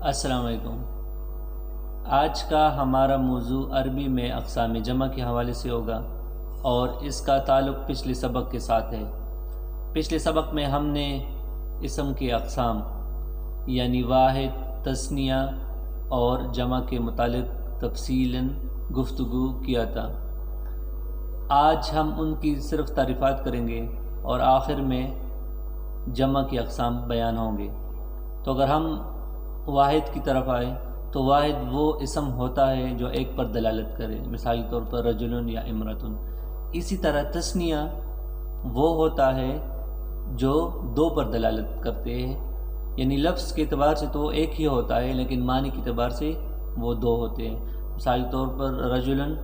السلام علیکم۔ آج کا ہمارا موضوع عربی میں اقسام جمع کے حوالے سے ہوگا اور اس کا تعلق پچھلے سبق کے ساتھ ہے۔ پچھلے سبق میں ہم نے اسم کے اقسام یعنی واحد، تثنیہ اور جمع کے متعلق تفصیلاً گفتگو کیا تھا۔ آج ہم ان کی صرف تعریفات کریں گے اور آخر میں جمع کے اقسام بیان ہوں گے۔ تو اگر ہم واحد کی طرف آئے تو واحد وہ اسم ہوتا ہے جو ایک پر دلالت کرے، مثال کے طور پر رجل یا امرتن۔ اسی طرح تثنیہ وہ ہوتا ہے جو دو پر دلالت کرتے ہیں، یعنی لفظ کے اعتبار سے تو وہ ایک ہی ہوتا ہے لیکن معنی کے اعتبار سے وہ دو ہوتے ہیں۔ مثال کے طور پر رجلن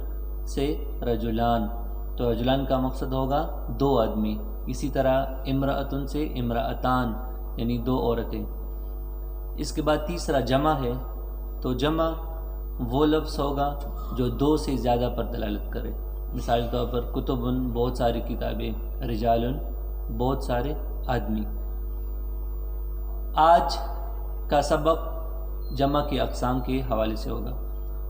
سے رجلان، تو رجلان کا مقصد ہوگا دو آدمی۔ اسی طرح امرأتن سے امرأتان یعنی دو عورتیں۔ اس کے بعد تیسرا جمع ہے، تو جمع وہ لفظ ہوگا جو دو سے زیادہ پر دلالت کرے، مثال کے طور پر کتبن بہت ساری کتابیں، رجالن بہت سارے آدمی۔ آج کا سبق جمع کے اقسام کے حوالے سے ہوگا۔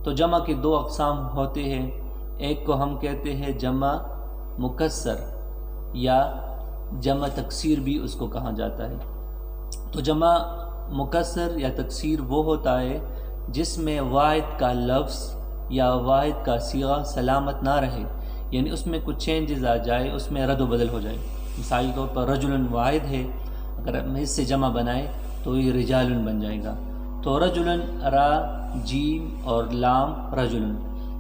تو جمع کے دو اقسام ہوتے ہیں، ایک کو ہم کہتے ہیں جمع مکسر یا جمع تکسیر بھی اس کو کہا جاتا ہے۔ تو جمع مکسر یا تکسیر وہ ہوتا ہے جس میں واحد کا لفظ یا واحد کا صیغہ سلامت نہ رہے، یعنی اس میں کچھ چینجز آ جائے، اس میں رد و بدل ہو جائے۔ مثال کے طور پر رجل واحد ہے، اگر ہم اس سے جمع بنائے تو یہ رجال بن جائے گا۔ تو رجل را جیم اور لام رجل،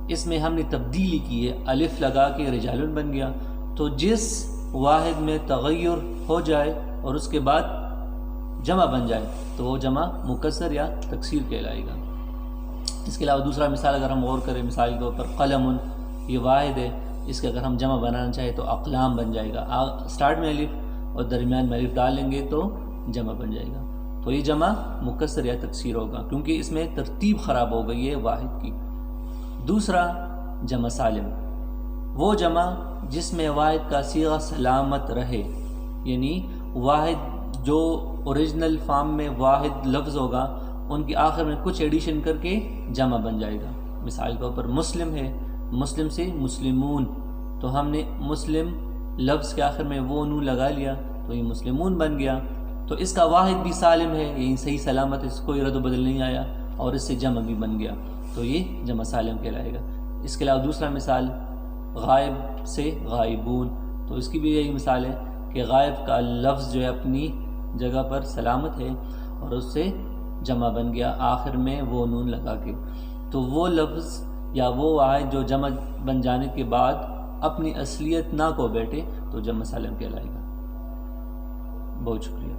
اس میں ہم نے تبدیلی کی ہے، الف لگا کے رجال بن گیا۔ تو جس واحد میں تغیر ہو جائے اور اس کے بعد جمع بن جائے تو وہ جمع مکسر یا تکسیر کہلائے گا۔ اس کے علاوہ دوسرا مثال اگر ہم غور کریں، مثال کے طور پر قلم، یہ واحد ہے، اس کے اگر ہم جمع بنانا چاہیں تو اقلام بن جائے گا۔ سٹارٹ میں الف اور درمیان میں الف ڈال لیں گے تو جمع بن جائے گا۔ تو یہ جمع مکسر یا تکسیر ہوگا کیونکہ اس میں ترتیب خراب ہو گئی ہے واحد کی۔ دوسرا جمع سالم، وہ جمع جس میں واحد کا صیغہ سلامت رہے، یعنی واحد جو اوریجنل فارم میں واحد لفظ ہوگا ان کی آخر میں کچھ ایڈیشن کر کے جمع بن جائے گا۔ مثال کے طور پر مسلم ہے، مسلم سے مسلمون، تو ہم نے مسلم لفظ کے آخر میں وہ نون لگا لیا تو یہ مسلمون بن گیا۔ تو اس کا واحد بھی سالم ہے، یہ صحیح سلامت ہے، اس کو کوئی رد و بدل نہیں آیا اور اس سے جمع بھی بن گیا، تو یہ جمع سالم کہلائے گا۔ اس کے علاوہ دوسرا مثال غائب سے غائبون، تو اس کی بھی یہی مثال ہے کہ غائب کا لفظ جو ہے اپنی جگہ پر سلامت ہے اور اس سے جمع بن گیا آخر میں وہ نون لگا کے۔ تو وہ لفظ یا وہ واحد جو جمع بن جانے کے بعد اپنی اصلیت نہ کو بیٹھے تو جمع سالم کہلائے گا۔ بہت شکریہ۔